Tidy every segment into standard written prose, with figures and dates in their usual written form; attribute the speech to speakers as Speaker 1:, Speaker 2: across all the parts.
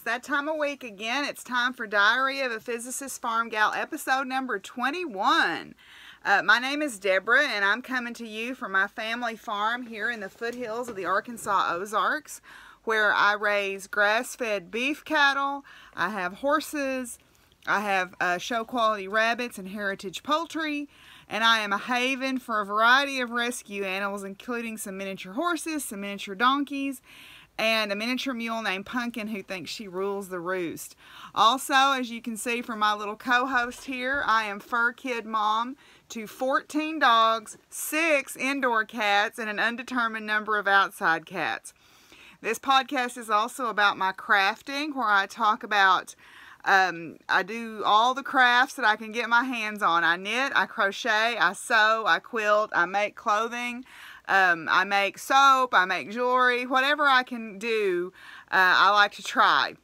Speaker 1: It's that time of week again. It's time for Diary of a Physicist Farmgal, episode number 21. My name is Deborah, and I'm coming to you from my family farm here in the foothills of the Arkansas Ozarks, where I raise grass-fed beef cattle. I have horses. I have show quality rabbits and heritage poultry, and I am a haven for a variety of rescue animals, including some miniature horses, some miniature donkeys, and a miniature mule named Pumpkin who thinks she rules the roost. Also, as you can see from my little co-host here, I am fur kid mom to 14 dogs, 6 indoor cats, and an undetermined number of outside cats. This podcast is also about my crafting, where I talk about I do all the crafts that I can get my hands on. I knit, I crochet, I sew, I quilt, I make clothing, I make soap, I make jewelry, whatever I can do, I like to try.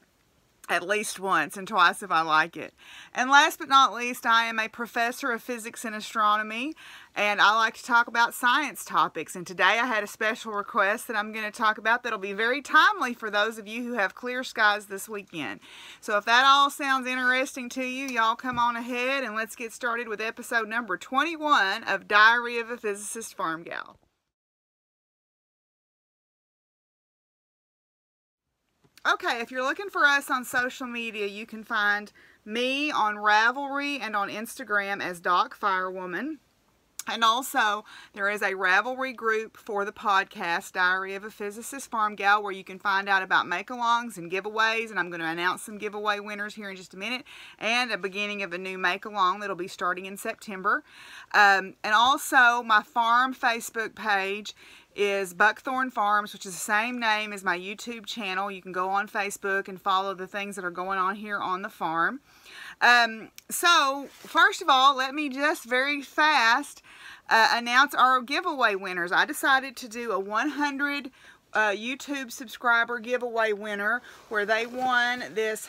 Speaker 1: At least once and twice if I like it. And last but not least, I am a professor of physics and astronomy, and I like to talk about science topics. And today I had a special request that I'm going to talk about that'll be very timely for those of you who have clear skies this weekend. So if that all sounds interesting to you, y'all come on ahead and let's get started with episode number 21 of Diary of a Physicist Farmgal. Okay, if you're looking for us on social media, you can find me on Ravelry and on Instagram as Doc Firewoman. And also, there is a Ravelry group for the podcast, Diary of a Physicist Farmgal, where you can find out about make-alongs and giveaways. And I'm going to announce some giveaway winners here in just a minute. And a beginning of a new make-along that'll be starting in September. And also, my farm Facebook page is Buckthorn Farms, which is the same name as my YouTube channel. You can go on Facebook and follow the things that are going on here on the farm. So, first of all, let me just very fast announce our giveaway winners. I decided to do a 100 YouTube subscriber giveaway winner where they won this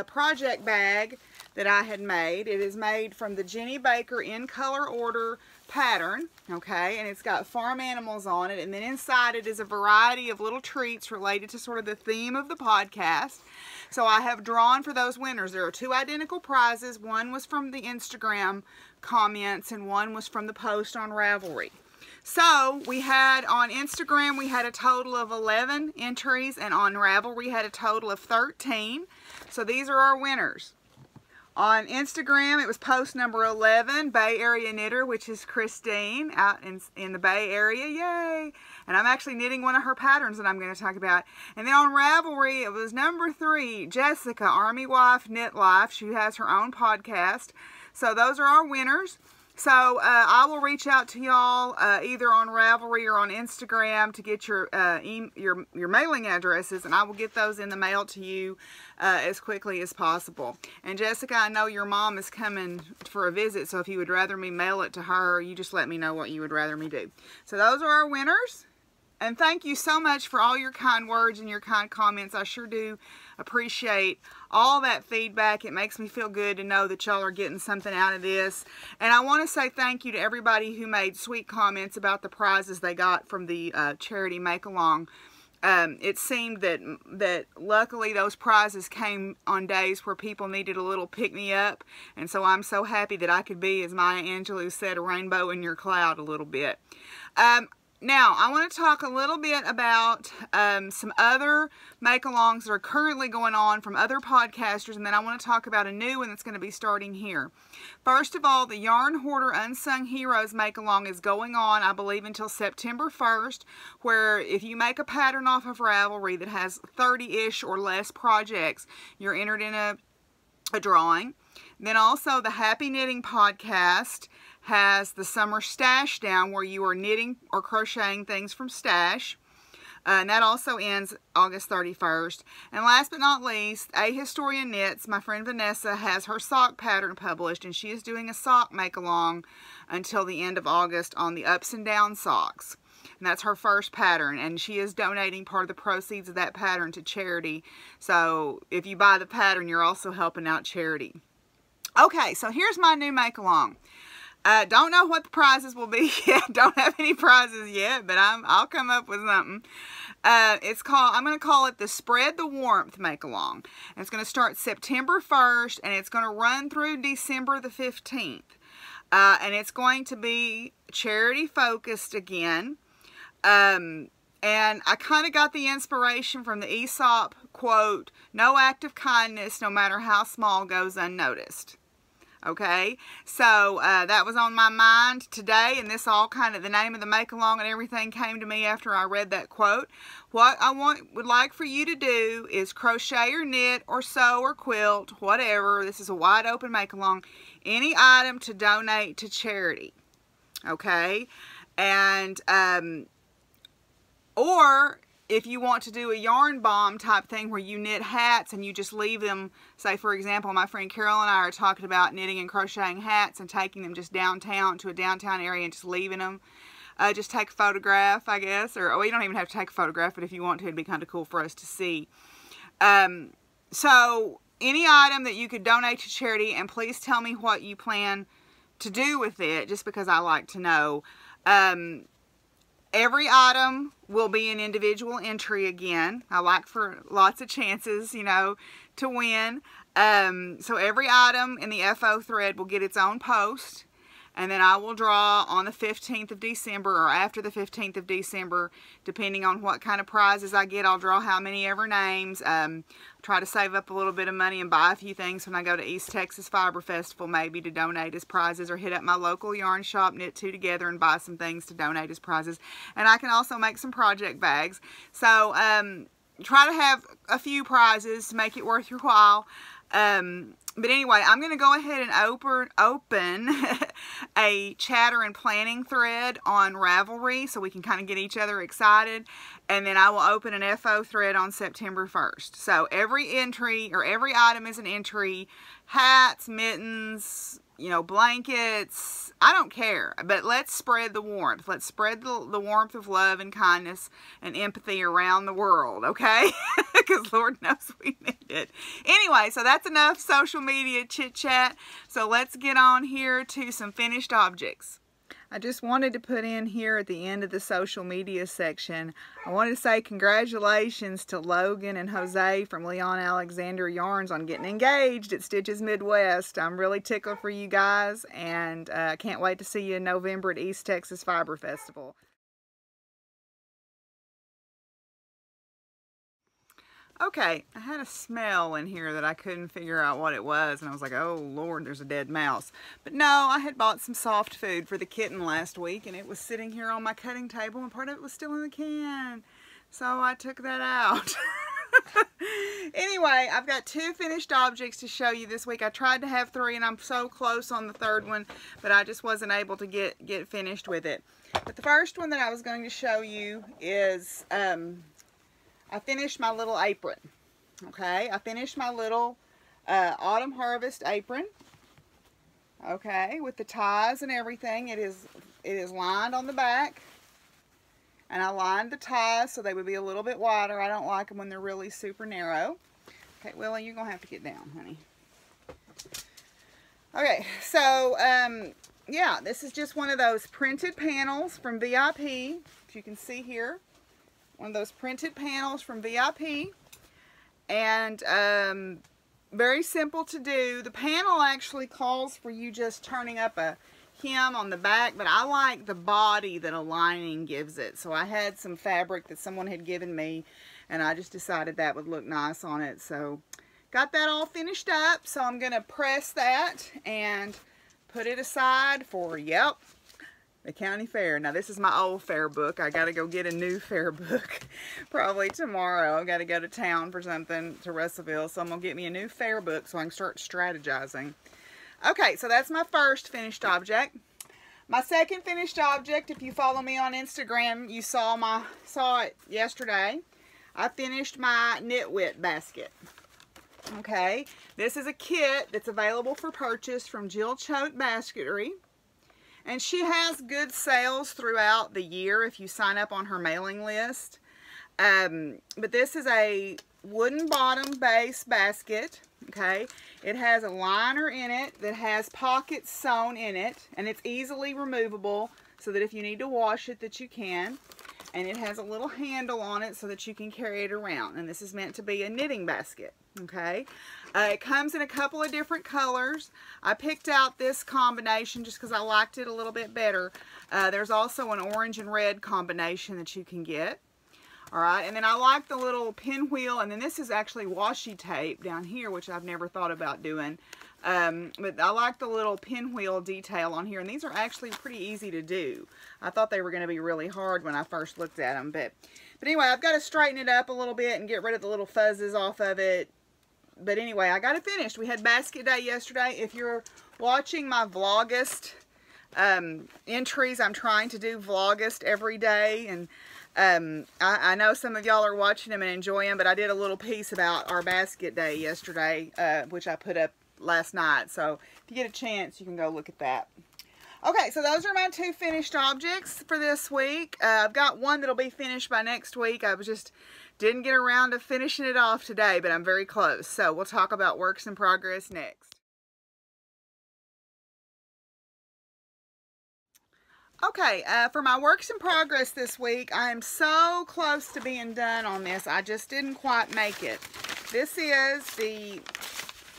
Speaker 1: project bag that I had made. It is made from the Jenny Baker in color order pattern, okay, and it's got farm animals on it, and then inside it is a variety of little treats related to sort of the theme of the podcast. So I have drawn for those winners. There are 2 identical prizes. One was from the Instagram comments and one was from the post on Ravelry. So we had on Instagram, we had a total of 11 entries, and on Ravelry we had a total of 13. So these are our winners. On Instagram, it was post number 11, Bay Area Knitter, which is Christine out in the Bay Area. Yay! And I'm actually knitting one of her patterns that I'm going to talk about. And then on Ravelry, it was number 3, Jessica, Army Wife Knit Life. She has her own podcast. So those are our winners. So I will reach out to y'all either on Ravelry or on Instagram to get your mailing addresses, and I will get those in the mail to you as quickly as possible. And Jessica, I know your mom is coming for a visit, so if you would rather me mail it to her, you just let me know what you would rather me do. So those are our winners. And thank you so much for all your kind words and your kind comments. I sure do appreciate all that feedback. It makes me feel good to know that y'all are getting something out of this. And I want to say thank you to everybody who made sweet comments about the prizes they got from the charity make-along. It seemed that luckily those prizes came on days where people needed a little pick-me-up. And so I'm so happy that I could be, as Maya Angelou said, a rainbow in your cloud a little bit. Now, I want to talk a little bit about some other make-alongs that are currently going on from other podcasters, and then I want to talk about a new one that's going to be starting here. First of all, the Yarn Hoarder Unsung Heroes make-along is going on, I believe, until September 1st, where if you make a pattern off of Ravelry that has 30-ish or less projects, you're entered in a drawing. Then also, the Happy Knitting Podcast has the Summer Stash Down, where you are knitting or crocheting things from stash. And that also ends August 31st. And last but not least, A Historian Knits, my friend Vanessa, has her sock pattern published, and she is doing a sock make-along until the end of August on the Ups and Down socks. And that's her first pattern, and she is donating part of the proceeds of that pattern to charity. So if you buy the pattern, you're also helping out charity. Okay, so here's my new make-along. Don't know what the prizes will be yet. Don't have any prizes yet, but I'll come up with something. I'm going to call it the Spread the Warmth Make-Along. And it's going to start September 1st, and it's going to run through December the 15th. And it's going to be charity focused again. And I kind of got the inspiration from the Aesop quote, "No act of kindness, no matter how small, goes unnoticed." Okay, so that was on my mind today, and this all kind of, the name of the make-along and everything came to me after I read that quote. What I would like for you to do is crochet or knit or sew or quilt, whatever. This is a wide open make-along. Any item to donate to charity. Okay, and or if you want to do a yarn bomb type thing where you knit hats and you just leave them, say for example, my friend Carol and I are talking about knitting and crocheting hats and taking them just downtown to a downtown area and just leaving them. Just take a photograph, I guess, or well, you don't even have to take a photograph, but if you want to, it'd be kind of cool for us to see. So any item that you could donate to charity, and please tell me what you plan to do with it, just because I like to know. Every item will be an individual entry again. I like for lots of chances, you know, to win. So every item in the FO thread will get its own post. And then I will draw on the 15th of December or after the 15th of December, depending on what kind of prizes I get. I'll draw how many ever names. Try to save up a little bit of money and buy a few things when I go to East Texas Fiber Festival, maybe to donate as prizes, or hit up my local yarn shop, Knit Two Together, and buy some things to donate as prizes. And I can also make some project bags. So try to have a few prizes to make it worth your while. But anyway, I'm going to go ahead and open a chatter and planning thread on Ravelry so we can kind of get each other excited. And then I will open an FO thread on September 1st. So every entry, or every item is an entry. Hats, mittens, you know, blankets, I don't care. But let's spread the warmth. Let's spread the warmth of love and kindness and empathy around the world, okay? Because Lord knows we need it. Anyway, so that's enough social media chit-chat. So let's get on here to some finished objects. I just wanted to put in here at the end of the social media section, I wanted to say congratulations to Logan and Jose from Leon Alexander Yarns on getting engaged at Stitches Midwest. I'm really tickled for you guys, and I can't wait to see you in November at East Texas Fiber Festival. Okay, I had a smell in here that I couldn't figure out what it was, and I was like, oh Lord, there's a dead mouse. But no, I had bought some soft food for the kitten last week, and it was sitting here on my cutting table, and part of it was still in the can. So I took that out. Anyway, I've got 2 finished objects to show you this week. I tried to have 3, and I'm so close on the 3rd one, but I just wasn't able to get finished with it. But the first one that I was going to show you is... I finished my little apron. Okay, I finished my little autumn harvest apron. Okay, with the ties and everything. It is lined on the back, and I lined the ties so they would be a little bit wider. I don't like them when they're really super narrow. Okay, Willie, you're gonna have to get down, honey. Okay, so yeah, this is just one of those printed panels from VIP. If you can see here. One of those printed panels from VIP, and very simple to do. The panel actually calls for you just turning up a hem on the back, but I like the body that a lining gives it. So I had some fabric that someone had given me, and I just decided that would look nice on it. So got that all finished up, so I'm going to press that and put it aside for, yep, the county fair. Now this is my old fair book. I gotta go get a new fair book probably tomorrow. I gotta go to town for something, to Russellville, so I'm gonna get me a new fair book so I can start strategizing. Okay, so that's my first finished object. My second finished object, if you follow me on Instagram, you saw it yesterday. I finished my Wit Basket. Okay, this is a kit that's available for purchase from Jill Choate Basketry. And she has good sales throughout the year if you sign up on her mailing list. But this is a wooden bottom base basket. Okay, it has a liner in it that has pockets sewn in it, and it's easily removable so that if you need to wash it that you can. And it has a little handle on it so that you can carry it around. And this is meant to be a knitting basket. Okay. It comes in a couple of different colors. I picked out this combination just because I liked it a little bit better. There's also an orange and red combination that you can get. Alright, and then I like the little pinwheel, and then this is actually washi tape down here, which I've never thought about doing. But I like the little pinwheel detail on here, and these are actually pretty easy to do. I thought they were going to be really hard when I first looked at them, but anyway, I've got to straighten it up a little bit and get rid of the little fuzzes off of it. But anyway, I got it finished. We had basket day yesterday. If you're watching my Vlogust entries, I'm trying to do Vlogust every day, and I know some of y'all are watching them and enjoying them, but I did a little piece about our basket day yesterday, which I put up last night. So if you get a chance, you can go look at that. Okay, so those are my 2 finished objects for this week. I've got one that'll be finished by next week. I just didn't get around to finishing it off today, but I'm very close. So we'll talk about works in progress next. Okay, for my works in progress this week, I am so close to being done on this. I just didn't quite make it. This is the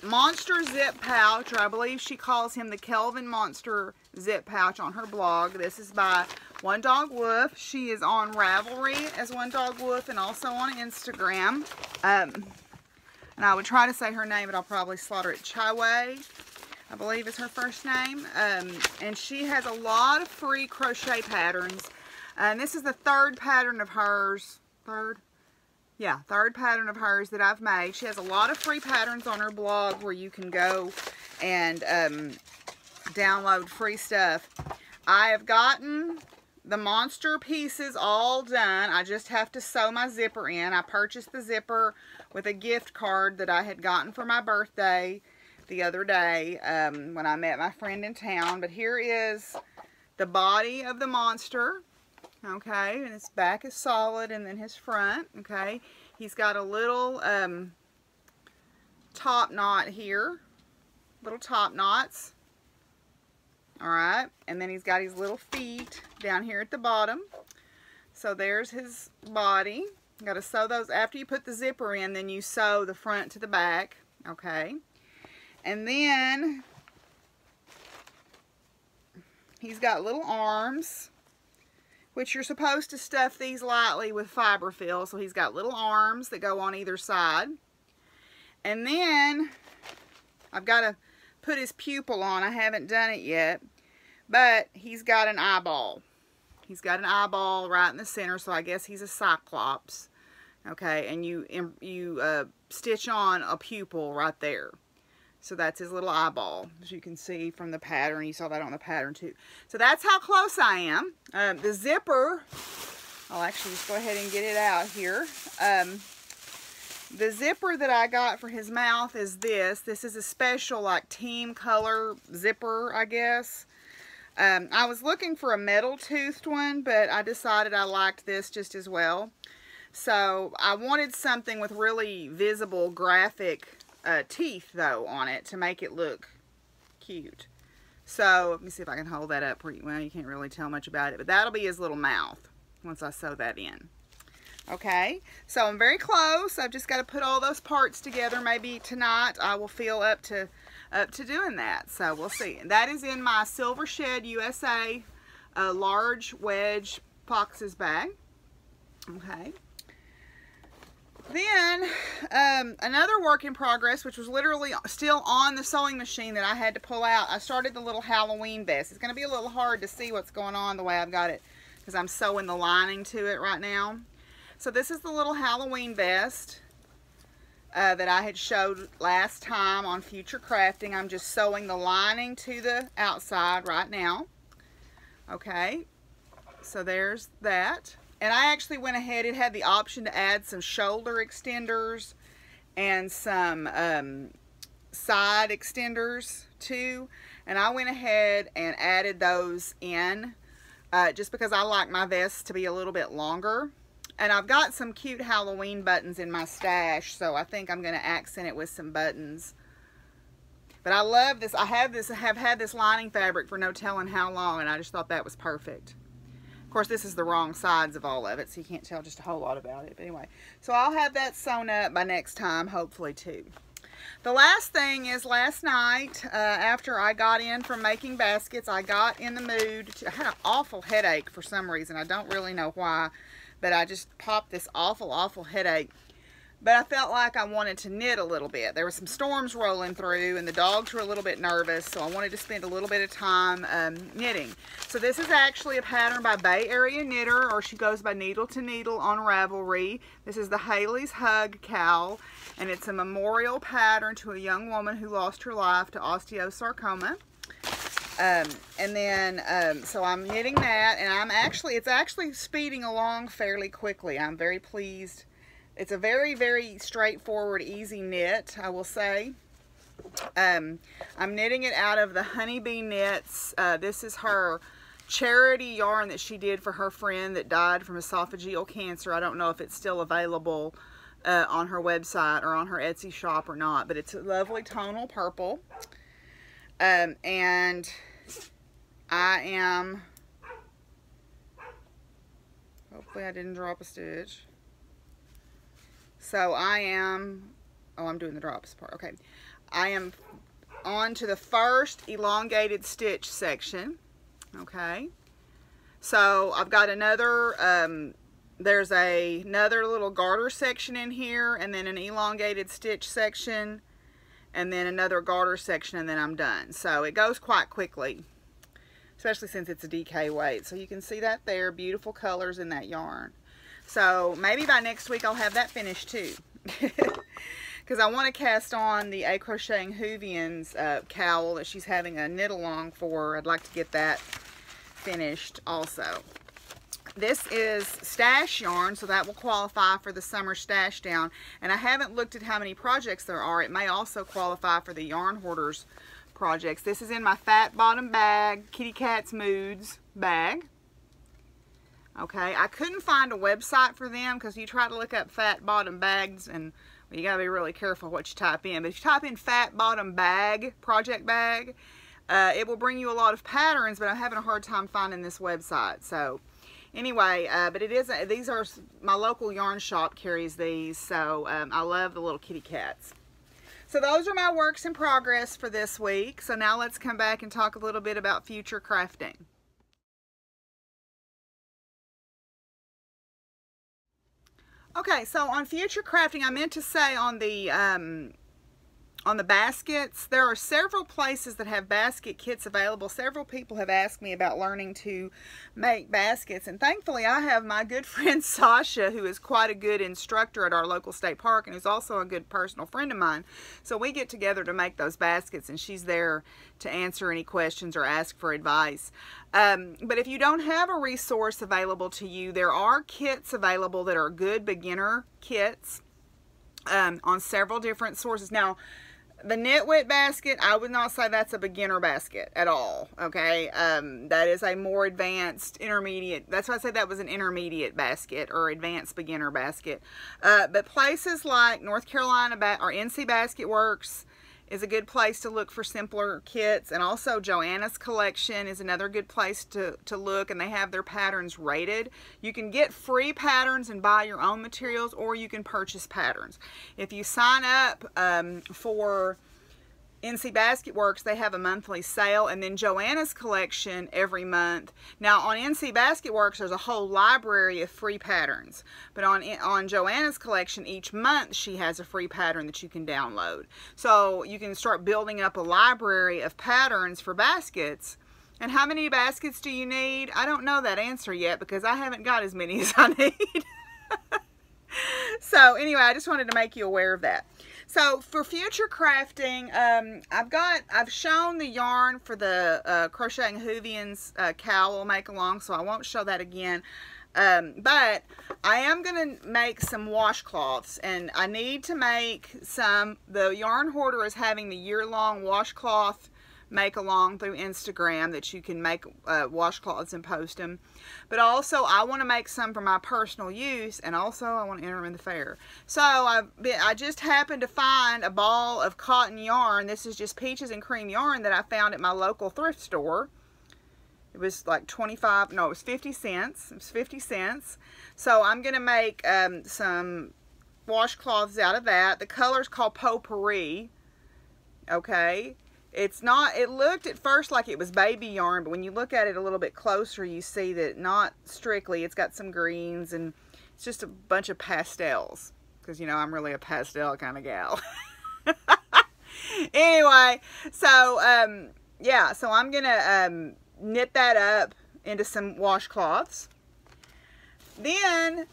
Speaker 1: Monster Zip Pouch, or I believe she calls him the Kelvin Monster Zip Pouch on her blog. This is by One Dog Wolf. She is on Ravelry as One Dog Wolf and also on Instagram. And I would try to say her name, but I'll probably slaughter it. Chai-Wei, I believe is her first name. And she has a lot of free crochet patterns. And this is the third pattern of hers. Third pattern of hers that I've made. She has a lot of free patterns on her blog where you can go and download free stuff. I have gotten the monster pieces all done. I just have to sew my zipper in. I purchased the zipper with a gift card that I had gotten for my birthday the other day when I met my friend in town. But here is the body of the monster. Okay, and his back is solid, and then his front. Okay, he's got a little top knot here, little top knots. All right, and then he's got his little feet down here at the bottom. So there's his body. You got to sew those after you put the zipper in. Then you sew the front to the back. Okay, and then he's got little arms, which you're supposed to stuff these lightly with fiber fill. So he's got little arms that go on either side. And then I've got to put his pupil on. I haven't done it yet. But he's got an eyeball. He's got an eyeball right in the center, so I guess he's a cyclops. Okay, and you stitch on a pupil right there. So that's his little eyeball, as you can see from the pattern. You saw that on the pattern too. So that's how close I am. The zipper, I'll actually just go ahead and get it out here. The zipper that I got for his mouth is this. This is a special like team color zipper, I guess. I was looking for a metal toothed one, but I decided I liked this just as well. So I wanted something with really visible graphic teeth though on it to make it look cute. So let me see if I can hold that up. Well, you can't really tell much about it, but that'll be his little mouth once I sew that in. Okay, so I'm very close. I've just got to put all those parts together. Maybe tonight I will feel up to doing that. So we'll see. And that is in my Silver Shed USA large wedge boxes bag. Okay. Then another work in progress, which was literally still on the sewing machine that I had to pull out. I started the little Halloween vest. It's going to be a little hard to see what's going on the way I've got it because I'm sewing the lining to it right now. So this is the little Halloween vest that I had showed last time on Future Crafting. I'm just sewing the lining to the outside right now. Okay, so there's that. And I actually went ahead, it had the option to add some shoulder extenders and some side extenders too. And I went ahead and added those in just because I like my vests to be a little bit longer. And I've got some cute Halloween buttons in my stash, so I think I'm going to accent it with some buttons. But I love this. I have had this lining fabric for no telling how long, and I just thought that was perfect. Of course, this is the wrong sides of all of it, so you can't tell just a whole lot about it. But anyway, so I'll have that sewn up by next time, hopefully, too. The last thing is last night, after I got in from making baskets, I got in the mood. I had an awful headache for some reason. I don't really know why, but I just popped this awful headache. But I felt like I wanted to knit a little bit. There were some storms rolling through and the dogs were a little bit nervous, so I wanted to spend a little bit of time knitting. So this is actually a pattern by Bay Area Knitter, or she goes by Needle to Needle on Ravelry. This is the Haylie's Hug Cowl, and it's a memorial pattern to a young woman who lost her life to osteosarcoma. So I'm knitting that, and it's actually speeding along fairly quickly. I'm very pleased. It's a very straightforward, easy knit, I will say. I'm knitting it out of the Honeybee Knits. This is her charity yarn that she did for her friend that died from esophageal cancer. I don't know if it's still available on her website or on her Etsy shop or not, but it's a lovely tonal purple. And I am, hopefully I didn't drop a stitch. So I am, I'm doing the drops part, okay. I am on to the first elongated stitch section, okay. So I've got another, there's another little garter section in here, and then an elongated stitch section, and then another garter section, and then I'm done. So it goes quite quickly, especially since it's a DK weight. So you can see that there, beautiful colors in that yarn. So maybe by next week I'll have that finished too. Because I want to cast on the A Crocheting Hoovian's cowl that she's having a knit along for. I'd like to get that finished also. This is stash yarn, so that will qualify for the summer stash down. And I haven't looked at how many projects there are. It may also qualify for the Yarn Hoarders projects. This is in my Fat Bottom Bag, Kitty Cat's Moods bag. Okay, I couldn't find a website for them because you try to look up Fat Bottom Bags and you gotta be really careful what you type in. But if you type in Fat Bottom Bag, project bag, it will bring you a lot of patterns, but I'm having a hard time finding this website. So anyway, but it is, these are, my local yarn shop carries these, so I love the little kitty cats. So those are my works in progress for this week. So now let's come back and talk a little bit about future crafting. Okay, so on future crafting, I meant to say on the baskets, there are several places that have basket kits available. Several people have asked me about learning to make baskets, and thankfully I have my good friend Sasha, who is quite a good instructor at our local state park and who's also a good personal friend of mine. So we get together to make those baskets, and she's there to answer any questions or ask for advice. But if you don't have a resource available to you, there are kits available that are good beginner kits on several different sources. Now, the Knit Wit basket, I would not say that's a beginner basket at all, okay? That is a more advanced, intermediate, that's why I said that was an intermediate basket or advanced beginner basket. But places like North Carolina or NC Basket Works is a good place to look for simpler kits, and also Joanna's Collection is another good place to look, and they have their patterns rated. You can get free patterns and buy your own materials, or you can purchase patterns. If you sign up for NC Basket Works, they have a monthly sale, and then Joanna's Collection every month. Now on NC Basket Works, there's a whole library of free patterns, but on Joanna's Collection, each month she has a free pattern that you can download. So you can start building up a library of patterns for baskets. And how many baskets do you need? I don't know that answer yet because I haven't got as many as I need. So anyway, I just wanted to make you aware of that. So for future crafting, I've shown the yarn for the Crocheting Hoovian's cowl make along, so I won't show that again. But I am going to make some washcloths, and I need to make some. The Yarn Hoarder is having the year-long washcloth make along through Instagram that you can make washcloths and post them. But also I want to make some for my personal use, and also I want to enter them in the fair. So I just happened to find a ball of cotton yarn. This is just peaches and cream yarn that I found at my local thrift store. It was like 25, no, it was 50 cents. It was 50 cents. So I'm going to make some washcloths out of that. The color's called Potpourri. Okay. It's not, it looked at first like it was baby yarn, but when you look at it a little bit closer, you see that not strictly. It's got some greens, and it's just a bunch of pastels. Because, you know, I'm really a pastel kind of gal. Anyway, so, yeah, so I'm going to knit that up into some washcloths. Then,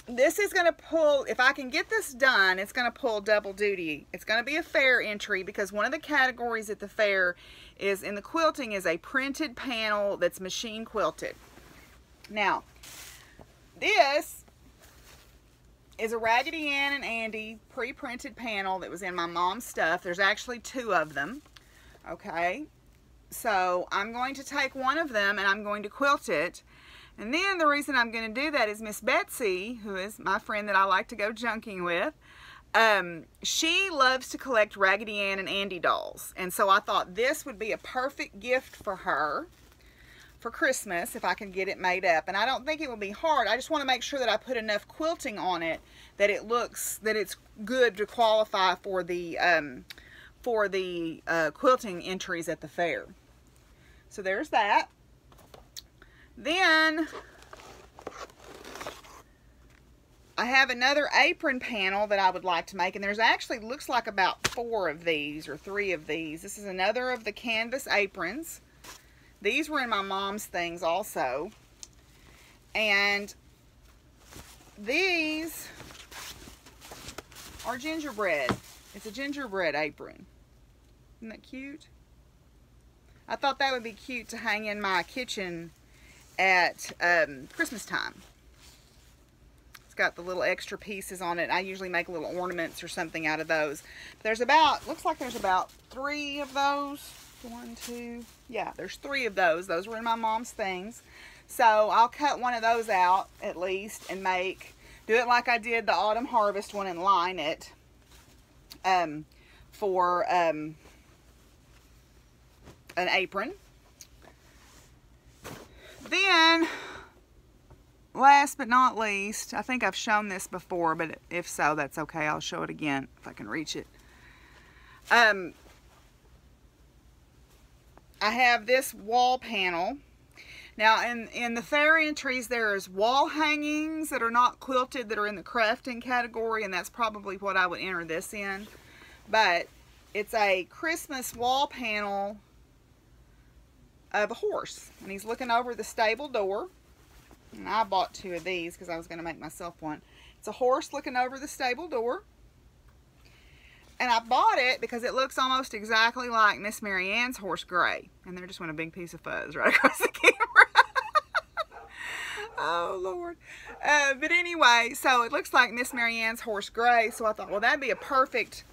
Speaker 1: this is going to pull, if I can get this done, it's going to pull double duty. It's going to be a fair entry because one of the categories at the fair is in the quilting is a printed panel that's machine quilted. Now, this is a Raggedy Ann and Andy pre-printed panel that was in my mom's stuff. There's actually 2 of them. Okay, so I'm going to take one of them and I'm going to quilt it. And then the reason I'm going to do that is Miss Betsy, who is my friend that I like to go junking with, she loves to collect Raggedy Ann and Andy dolls. And so I thought this would be a perfect gift for her for Christmas if I can get it made up. And I don't think it will be hard. I just want to make sure that I put enough quilting on it that it looks, that it's good to qualify for the quilting entries at the fair. So there's that. Then I have another apron panel that I would like to make, and there's actually looks like about 4 of these or 3 of these. This is another of the canvas aprons. These were in my mom's things also. And these are gingerbread. It's a gingerbread apron. Isn't that cute? I thought that would be cute to hang in my kitchen at Christmas time. It's got the little extra pieces on it. I usually make little ornaments or something out of those. There's about, looks like there's about 3 of those. 1, 2, yeah, there's 3 of those. Those were in my mom's things. So I'll cut one of those out at least and do it like I did the Autumn Harvest one and line it for an apron. Then, last but not least, I think I've shown this before, but if so, that's okay. I'll show it again if I can reach it. I have this wall panel. Now, in the fair entries, there's wall hangings that are not quilted that are in the crafting category, and that's probably what I would enter this in. But it's a Christmas wall panel of a horse, and he's looking over the stable door. And I bought 2 of these because I was going to make myself one. It's a horse looking over the stable door, and I bought it because it looks almost exactly like Miss Mary Ann's horse gray, and there just went a big piece of fuzz right across the camera. Oh Lord. But anyway, so it looks like Miss Mary Ann's horse gray, so I thought, well, that'd be a perfect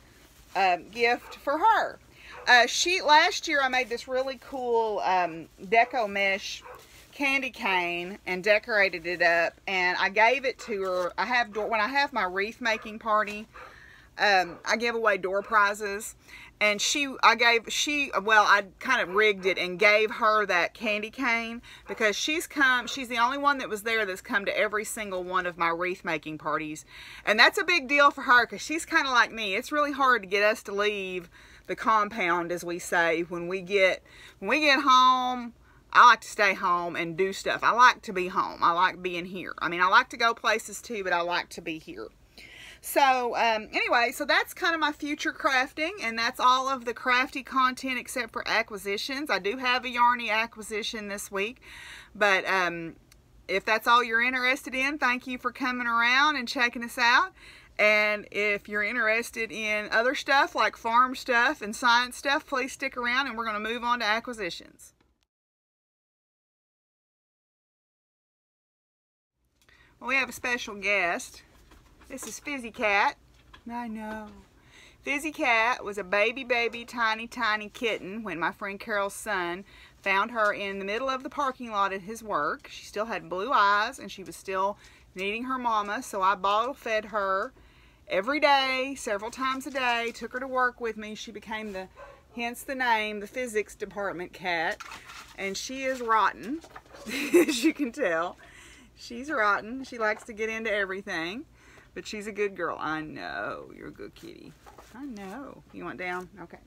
Speaker 1: gift for her. Last year I made this really cool deco mesh candy cane and decorated it up, and I gave it to her. When I have my wreath making party, I give away door prizes, and I kind of rigged it and gave her that candy cane because she's the only one that was there that's come to every single one of my wreath making parties, and that's a big deal for her because she's kind of like me. It's really hard to get us to leave the compound, as we say. When we get home, I like to stay home and do stuff. I like to be home. I like being here. I mean, I like to go places too, but I like to be here. So anyway, so that's kind of my future crafting, and that's all of the crafty content except for acquisitions. I do have a Yarny acquisition this week, but if that's all you're interested in, thank you for coming around and checking us out. And if you're interested in other stuff like farm stuff and science stuff, please stick around, and we're going to move on to acquisitions. Well, we have a special guest. This is Fizzy Cat. I know. Fizzy Cat was a baby, tiny kitten when my friend Carol's son found her in the middle of the parking lot at his work. She still had blue eyes, and she was still needing her mama, so I bottle fed her every day, several times a day, took her to work with me. She became the hence the name, the physics department cat. And she is rotten, as you can tell. She's rotten. She likes to get into everything, but she's a good girl. I know. You're a good kitty. I know. You want down? Okay.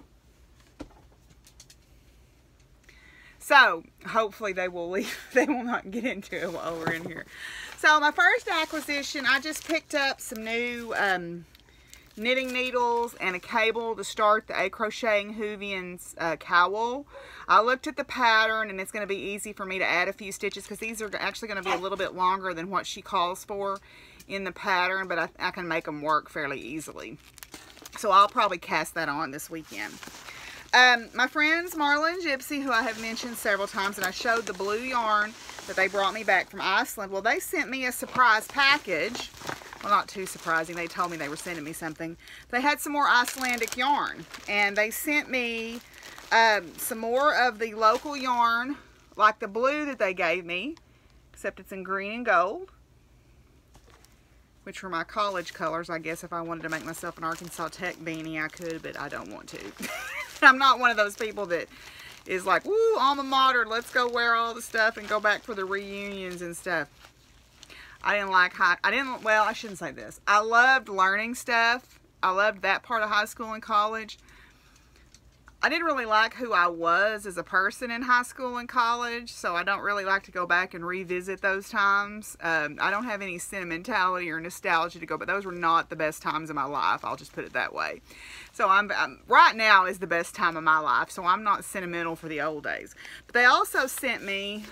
Speaker 1: So, hopefully they will leave. They will not get into it while we're in here. So, my first acquisition, I just picked up some new knitting needles and a cable to start the A Crocheting Hoovian's cowl. I looked at the pattern, and it's going to be easy for me to add a few stitches because these are actually going to be a little bit longer than what she calls for in the pattern, but I can make them work fairly easily. So I'll probably cast that on this weekend. My friends Marla and Gypsy, who I have mentioned several times, and I showed the blue yarn that they brought me back from Iceland. Well, they sent me a surprise package. Well, not too surprising. They told me they were sending me something. They had some more Icelandic yarn, and they sent me some more of the local yarn, like the blue that they gave me, except it's in green and gold, which were my college colors. I guess if I wanted to make myself an Arkansas Tech beanie, I could, but I don't want to. I'm not one of those people that is like, woo, alma mater, let's go wear all the stuff and go back for the reunions and stuff. Well, I shouldn't say this. I loved learning stuff. I loved that part of high school and college. I didn't really like who I was as a person in high school and college, so I don't really like to go back and revisit those times. I don't have any sentimentality or nostalgia to go, but those were not the best times of my life. I'll just put it that way. So right now is the best time of my life, so I'm not sentimental for the old days. But they also sent me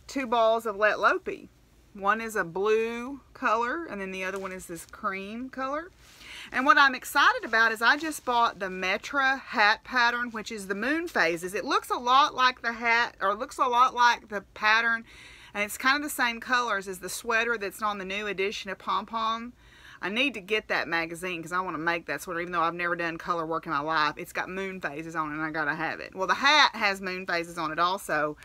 Speaker 1: 2 balls of Let Lopey. One is a blue color, and then the other one is this cream color. And what I'm excited about is I just bought the Meteor hat pattern, which is the moon phases. It looks a lot like the hat, or looks a lot like the pattern, and it's kind of the same colors as the sweater that's on the new edition of Pom Pom. I need to get that magazine because I want to make that sweater, even though I've never done color work in my life. It's got moon phases on it, and I gotta have it. Well, the hat has moon phases on it also,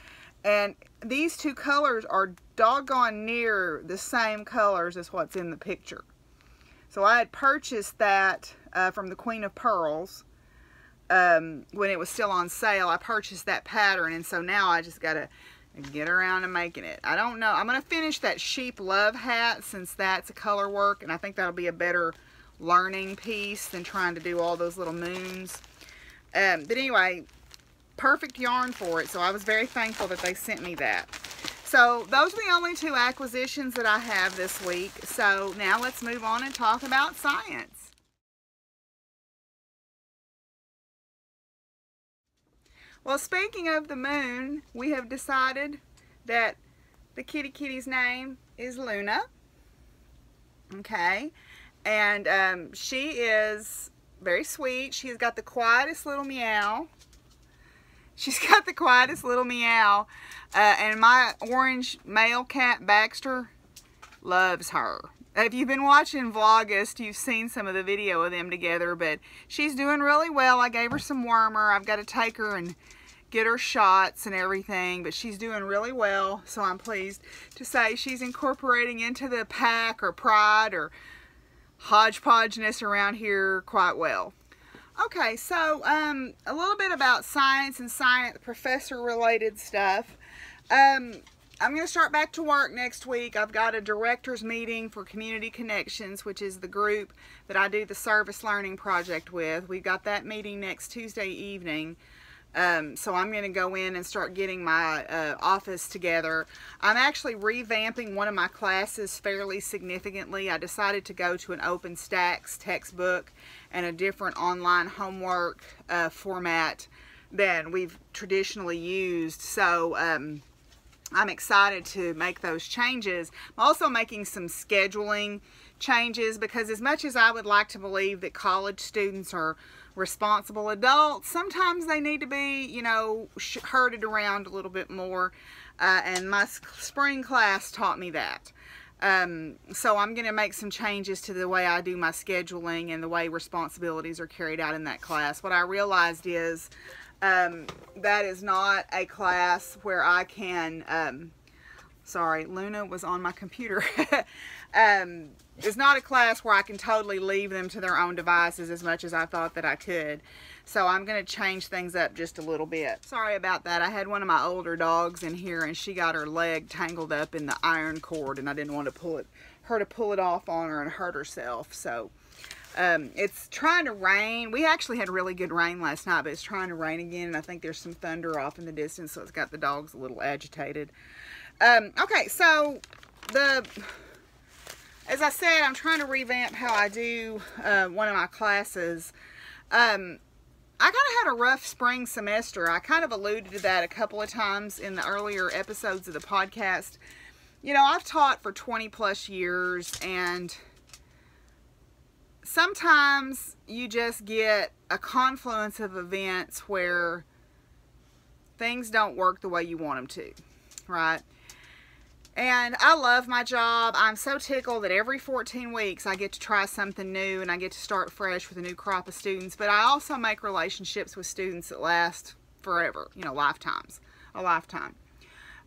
Speaker 1: and these 2 colors are doggone near the same colors as what's in the picture. So I had purchased that from the Queen of Pearls when it was still on sale. I purchased that pattern, and so now I just got to get around to making it. I don't know. I'm going to finish that Sheep Love hat since that's a color work, and I think that'll be a better learning piece than trying to do all those little moons. But anyway, perfect yarn for it, so I was very thankful that they sent me that. So those are the only 2 acquisitions that I have this week. So now let's move on and talk about science. Well, speaking of the moon, we have decided that the kitty's name is Luna. Okay. And she is very sweet. She's got the quietest little meow. She's got the quietest little meow. And my orange male cat, Baxter, loves her. If you've been watching Vlogust, you've seen some of the video of them together, but she's doing really well. I gave her some wormer. I've got to take her and get her shots and everything, but she's doing really well, so I'm pleased to say she's incorporating into the pack or pride or hodgepodgeness around here quite well. Okay, so a little bit about science and science professor related stuff. I'm going to start back to work next week. I've got a director's meeting for Community Connections, which is the group that I do the service learning project with. We've got that meeting next Tuesday evening. So I'm going to go in and start getting my office together. I'm actually revamping one of my classes fairly significantly. I decided to go to an OpenStax textbook and a different online homework format than we've traditionally used. So I'm excited to make those changes. I'm also making some scheduling changes because as much as I would like to believe that college students are responsible adults, sometimes they need to be, you know, herded around a little bit more, and my spring class taught me that. So I'm going to make some changes to the way I do my scheduling and the way responsibilities are carried out in that class. What I realized is that is not a class where I can Sorry, Luna was on my computer. It's not a class where I can totally leave them to their own devices as much as I thought that I could. So I'm going to change things up just a little bit. Sorry about that. I had one of my older dogs in here and she got her leg tangled up in the iron cord and I didn't want to pull it off on her and hurt herself. So it's trying to rain. We actually had really good rain last night, but it's trying to rain again and I think there's some thunder off in the distance, so it's got the dogs a little agitated. Okay, so as I said, I'm trying to revamp how I do one of my classes. I kind of had a rough spring semester. I kind of alluded to that a couple of times in the earlier episodes of the podcast. You know, I've taught for 20 plus years and sometimes you just get a confluence of events where things don't work the way you want them to, right? And I love my job. I'm so tickled that every 14 weeks I get to try something new and I get to start fresh with a new crop of students. But I also make relationships with students that last forever, you know, lifetimes, a lifetime.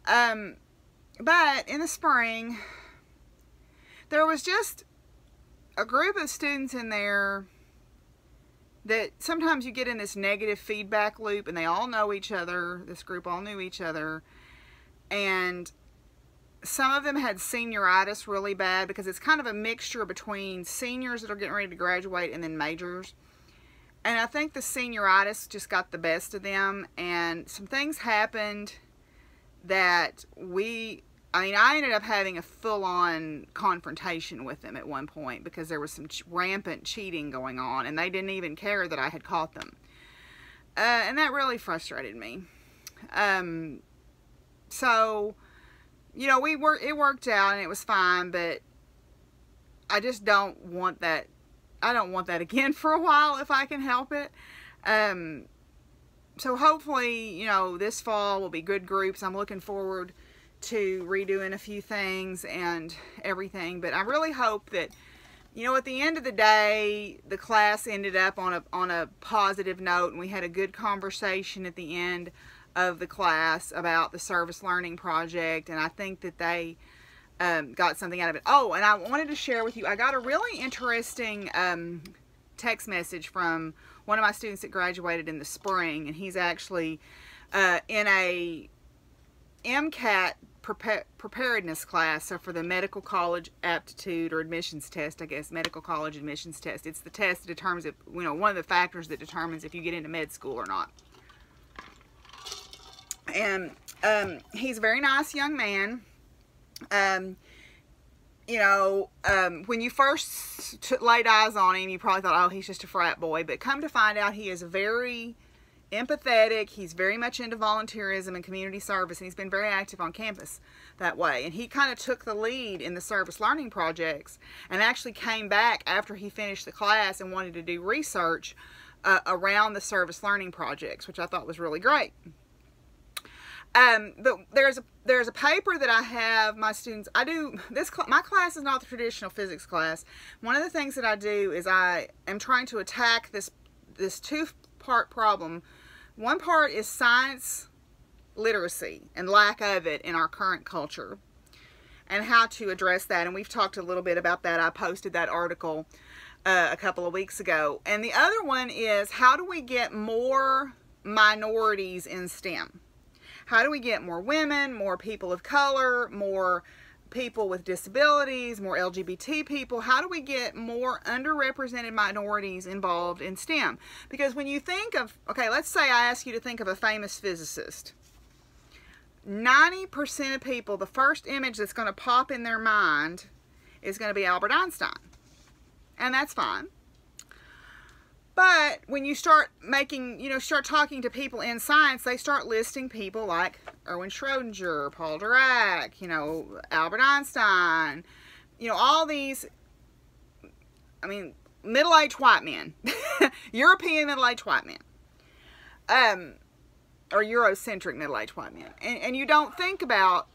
Speaker 1: But in the spring, there was just a group of students in there that sometimes you get in this negative feedback loop and they all know each other. This group all knew each other. And some of them had senioritis really bad because it's kind of a mixture between seniors that are getting ready to graduate and then majors. And I think the senioritis just got the best of them and some things happened that I ended up having a full-on confrontation with them at one point because there was some rampant cheating going on and they didn't even care that I had caught them. And that really frustrated me. So, you know, it worked out and it was fine, but I just don't want that. I don't want that again for a while if I can help it. So hopefully, you know, this fall will be good groups. I'm looking forward to redoing a few things and everything, but I really hope that, you know, at the end of the day, the class ended up on a positive note and we had a good conversation at the end of the class about the service learning project, and I think that they got something out of it. Oh, and I wanted to share with you, I got a really interesting text message from one of my students that graduated in the spring, and he's actually in a MCAT preparedness class, so for the medical college aptitude or admissions test, I guess, medical college admissions test. It's the test that determines if, you know, one of the factors that determines if you get into med school or not. And he's a very nice young man. You know, when you first laid eyes on him, you probably thought, oh, he's just a frat boy. But come to find out, he is very empathetic. He's very much into volunteerism and community service, and he's been very active on campus that way. And he kind of took the lead in the service learning projects and actually came back after he finished the class and wanted to do research around the service learning projects, which I thought was really great. But there's a paper that I have my students, my class is not the traditional physics class. One of the things that I do is I am trying to attack this two-part problem. One part is science literacy and lack of it in our current culture and how to address that. And we've talked a little bit about that. I posted that article a couple of weeks ago. And the other one is, how do we get more minorities in STEM? How do we get more women, more people of color, more people with disabilities, more LGBT people? How do we get more underrepresented minorities involved in STEM? Because when you think of, okay, let's say I ask you to think of a famous physicist. 90% of people, the first image that's going to pop in their mind is going to be Albert Einstein. And that's fine. But when you start start talking to people in science, they start listing people like Erwin Schrödinger, Paul Dirac, Albert Einstein, all these, middle-aged white men, European middle-aged white men, or Eurocentric middle-aged white men. And you don't think about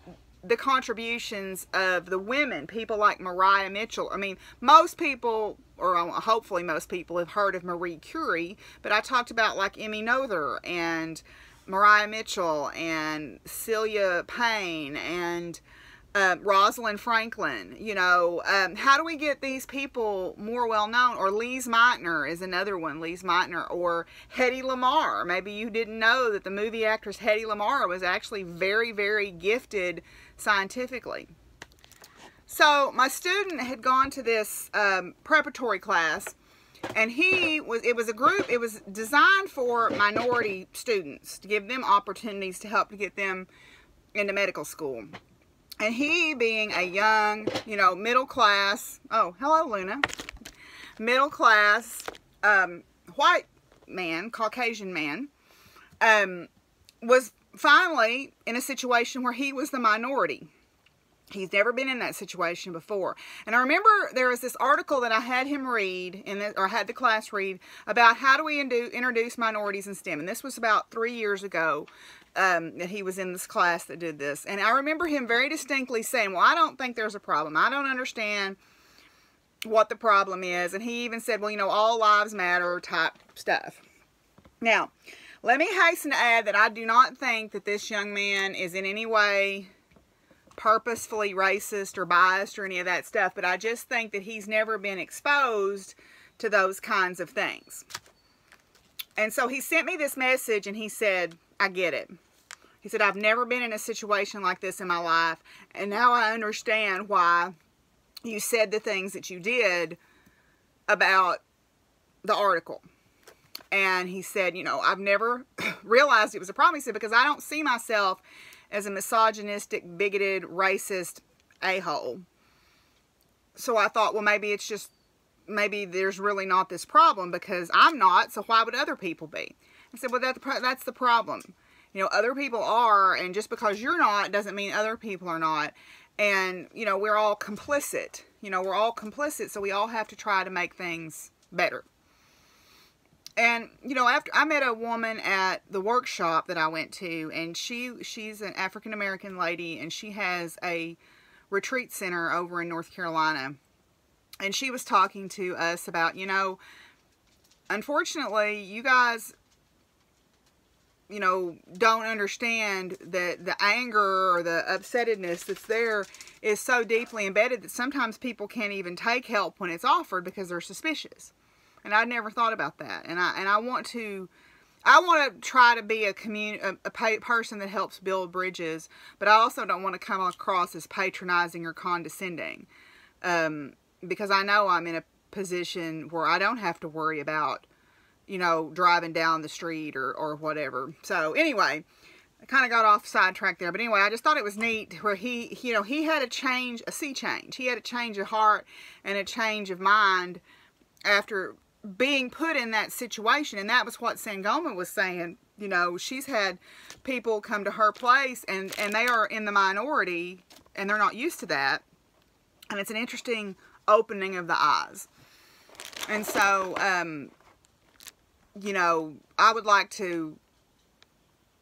Speaker 1: the contributions of the women, people like Maria Mitchell. Most people, or hopefully most people, have heard of Marie Curie, but I talked about like Emmy Noether and Maria Mitchell and Celia Payne and Rosalind Franklin, you know, how do we get these people more well known? Or Lise Meitner is another one, Lise Meitner, or Hedy Lamarr. Maybe you didn't know that the movie actress Hedy Lamarr was actually very, very gifted scientifically. So my student had gone to this preparatory class, and it was a group, it was designed for minority students, to give them opportunities to help to get them into medical school. And he, being a young, you know, middle class, oh, hello, Luna, middle class, white man, Caucasian man, was finally in a situation where he was the minority. He's never been in that situation before. And I remember there was this article that I had him read, or had the class read, about how do we introduce minorities in STEM. And this was about 3 years ago. That he was in this class that did this. And I remember him very distinctly saying, well, I don't think there's a problem. I don't understand what the problem is. And he even said, well, you know, all lives matter type stuff. Now, let me hasten to add that I do not think that this young man is in any way purposefully racist or biased or any of that stuff. But I just think that he's never been exposed to those kinds of things. And so he sent me this message and he said, I get it. He said, I've never been in a situation like this in my life, and now I understand why you said the things that you did about the article. And he said, you know, I've never realized it was a problem. He said, because I don't see myself as a misogynistic, bigoted, racist a-hole. So I thought, well, maybe it's just, maybe there's really not this problem because I'm not, so why would other people be? I said, well, that's the problem. You know, other people are, and just because you're not doesn't mean other people are not. And, you know, we're all complicit. You know, we're all complicit, so we all have to try to make things better. And, you know, after I met a woman at the workshop that I went to, and she's an African-American lady, and she has a retreat center over in North Carolina. And she was talking to us about, you know, unfortunately, you guys, you know, don't understand that the anger or the upsettedness that's there is so deeply embedded that sometimes people can't even take help when it's offered because they're suspicious. And I'd never thought about that. And I want to try to be a person that helps build bridges, but I also don't want to come across as patronizing or condescending, because I know I'm in a position where I don't have to worry about, you know, driving down the street or whatever. So anyway, I kind of got off sidetrack there. But anyway, I just thought it was neat where he, you know, he had a sea change. He had a change of heart and a change of mind after being put in that situation. And that was what Sangoma was saying. You know, she's had people come to her place and they are in the minority and they're not used to that. And it's an interesting opening of the eyes. And so, you know, I would like to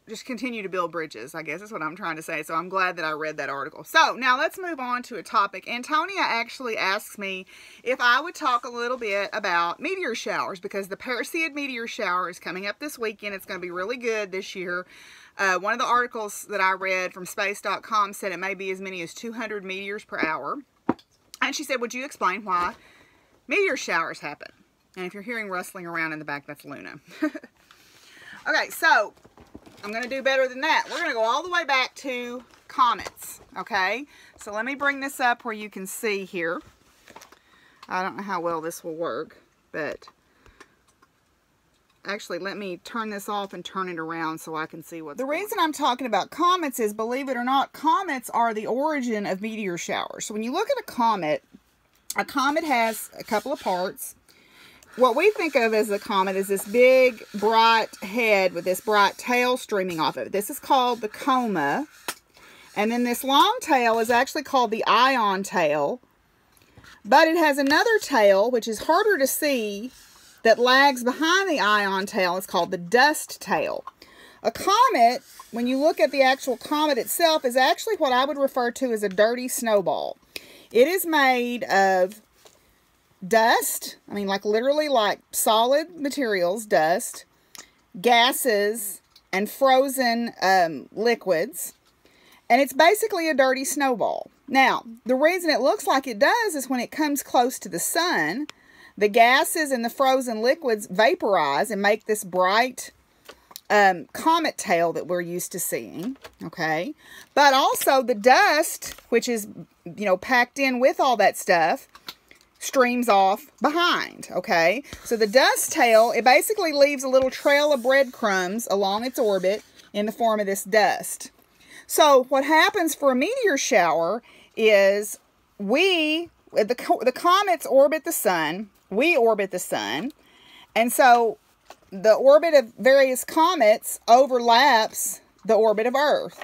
Speaker 1: just continue to build bridges, I guess is what I'm trying to say. So I'm glad that I read that article. So now let's move on to a topic. Antonia actually asks me if I would talk a little bit about meteor showers, because the Perseid meteor shower is coming up this weekend. It's going to be really good this year. One of the articles that I read from space.com said it may be as many as 200 meteors per hour. And she said, would you explain why meteor showers happen? And if you're hearing rustling around in the back, that's Luna. Okay, so I'm going to do better than that. We're going to go all the way back to comets, okay? So let me bring this up where you can see here. I don't know how well this will work, but actually let me turn this off and turn it around so I can see what's going on. The reason I'm talking about comets is, believe it or not, comets are the origin of meteor showers. So when you look at a comet has a couple of parts. What we think of as a comet is this big, bright head with this bright tail streaming off of it. This is called the coma. And then this long tail is actually called the ion tail. But it has another tail, which is harder to see, that lags behind the ion tail. It's called the dust tail. A comet, when you look at the actual comet itself, is actually what I would refer to as a dirty snowball. It is made of dust, I mean, like literally like solid materials, dust, gases, and frozen liquids. And it's basically a dirty snowball. Now, the reason it looks like it does is when it comes close to the sun, the gases and the frozen liquids vaporize and make this bright comet tail that we're used to seeing, okay? But also the dust, which is, you know, packed in with all that stuff, streams off behind, okay? So the dust tail, it basically leaves a little trail of breadcrumbs along its orbit in the form of this dust. So what happens for a meteor shower is the comets orbit the sun, we orbit the sun, and so the orbit of various comets overlaps the orbit of Earth.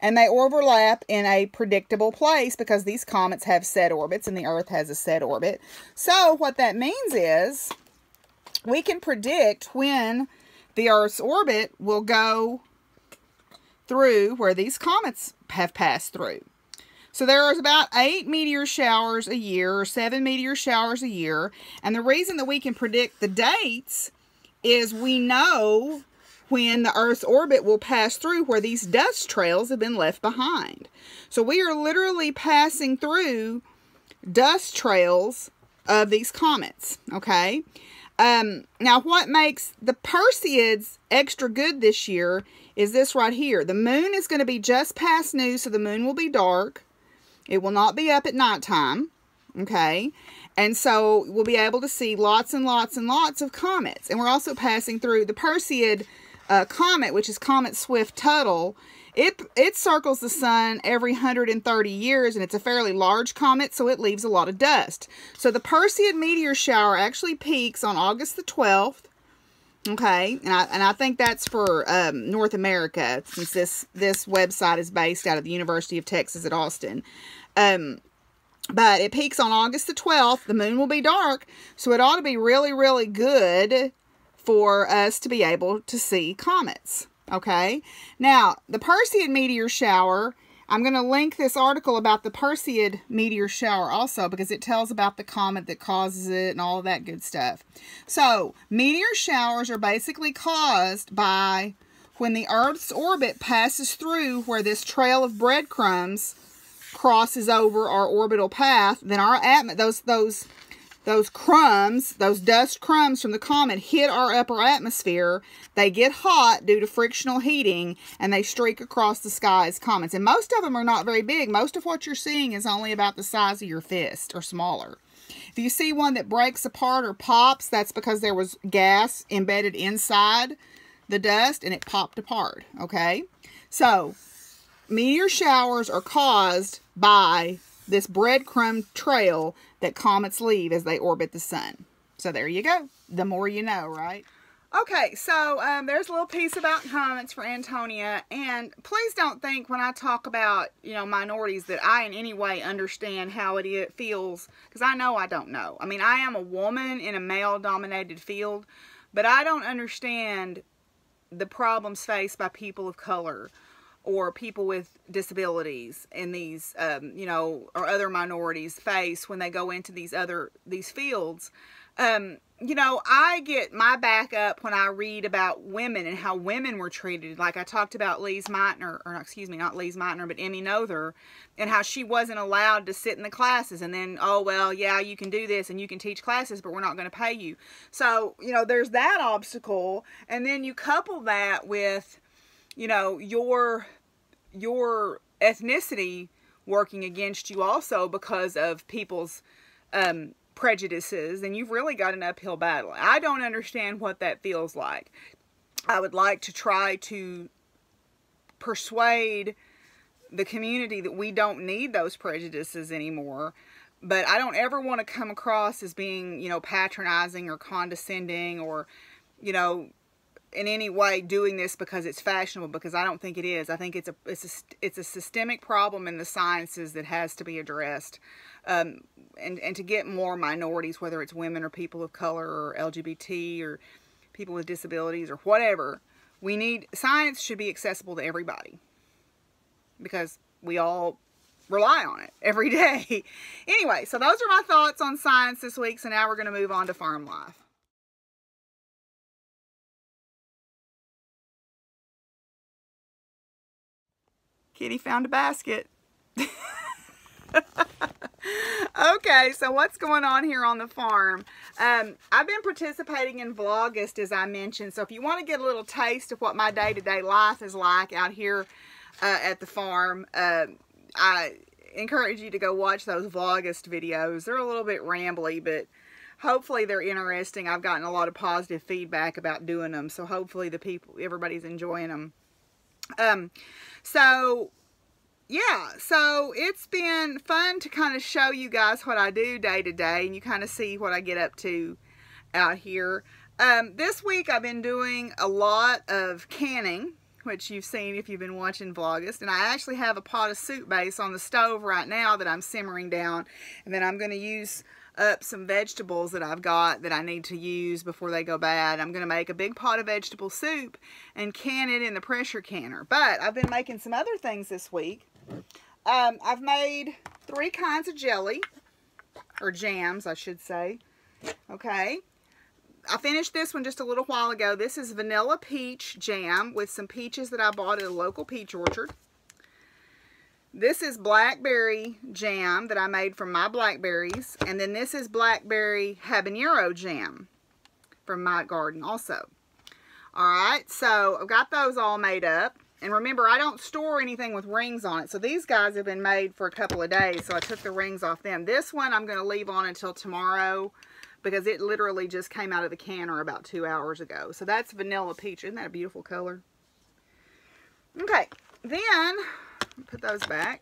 Speaker 1: And they overlap in a predictable place because these comets have set orbits and the Earth has a set orbit. So what that means is we can predict when the Earth's orbit will go through where these comets have passed through. So there is about 8 meteor showers a year or 7 meteor showers a year. And the reason that we can predict the dates is we know when the Earth's orbit will pass through where these dust trails have been left behind. So we are literally passing through dust trails of these comets, okay? Now, what makes the Perseids extra good this year is this right here. The moon is going to be just past new, so the moon will be dark. It will not be up at nighttime, okay? And so we'll be able to see lots and lots and lots of comets. And we're also passing through the Perseid comet, which is Comet Swift-Tuttle. It circles the sun every 130 years, and it's a fairly large comet, so it leaves a lot of dust. So the Perseid meteor shower actually peaks on August the 12th. Okay, and I think that's for North America, since this website is based out of the University of Texas at Austin. But it peaks on August the 12th. The moon will be dark, so it ought to be really, really good for us to be able to see comets. Okay, now the Perseid meteor shower, I'm going to link this article about the Perseid meteor shower also because it tells about the comet that causes it and all of that good stuff. So meteor showers are basically caused by when the Earth's orbit passes through where this trail of breadcrumbs crosses over our orbital path. Then our those crumbs, those dust crumbs from the comet hit our upper atmosphere. They get hot due to frictional heating, and they streak across the sky as comets. And most of them are not very big. Most of what you're seeing is only about the size of your fist or smaller. If you see one that breaks apart or pops, that's because there was gas embedded inside the dust and it popped apart, okay? So, meteor showers are caused by this breadcrumb trail that comets leave as they orbit the sun. So there you go. The more you know, right? Okay, so there's a little piece about comets for Antonia. And please don't think when I talk about, you know, minorities that I in any way understand how it feels. Because I know I don't know. I mean, I am a woman in a male-dominated field. But I don't understand the problems faced by people of color or people with disabilities in these, you know, or other minorities face when they go into these fields. You know, I get my back up when I read about women and how women were treated. Like I talked about Lise Meitner, or excuse me, not Lise Meitner, but Emmy Noether, and how she wasn't allowed to sit in the classes. And then, oh, well, yeah, you can do this and you can teach classes, but we're not going to pay you. So, you know, there's that obstacle. And then you couple that with, you know, your ethnicity working against you also because of people's prejudices, and you've really got an uphill battle. I don't understand what that feels like. I would like to try to persuade the community that we don't need those prejudices anymore, but I don't ever want to come across as being, you know, patronizing or condescending or, you know, in any way doing this because it's fashionable, because I don't think it is. I think it's a systemic problem in the sciences that has to be addressed. And to get more minorities, whether it's women or people of color or LGBT or people with disabilities or whatever, science should be accessible to everybody because we all rely on it every day. Anyway, so those are my thoughts on science this week. So now we're going to move on to farm life. Kitty found a basket. Okay, so what's going on here on the farm? I've been participating in Vlogust, as I mentioned, so if you want to get a little taste of what my day-to-day life is like out here at the farm, I encourage you to go watch those Vlogust videos. They're a little bit rambly, but hopefully they're interesting. I've gotten a lot of positive feedback about doing them, so hopefully everybody's enjoying them. Yeah, so it's been fun to kind of show you guys what I do day to day, and you kind of see what I get up to out here. This week I've been doing a lot of canning, which you've seen if you've been watching Vlogust, and I actually have a pot of soup base on the stove right now that I'm simmering down, and then I'm going to use up some vegetables that I've got that I need to use before they go bad. I'm going to make a big pot of vegetable soup and can it in the pressure canner. But I've been making some other things this week. I've made 3 kinds of jelly, or jams I should say. Okay, I finished this one just a little while ago. This is vanilla peach jam with some peaches that I bought at a local peach orchard. This is blackberry jam that I made from my blackberries. And then this is blackberry habanero jam from my garden also. Alright, so I've got those all made up. And remember, I don't store anything with rings on it. So these guys have been made for a couple of days. So I took the rings off them. This one I'm going to leave on until tomorrow, because it literally just came out of the canner about 2 hours ago. So that's vanilla peach. Isn't that a beautiful color? Okay, then put those back.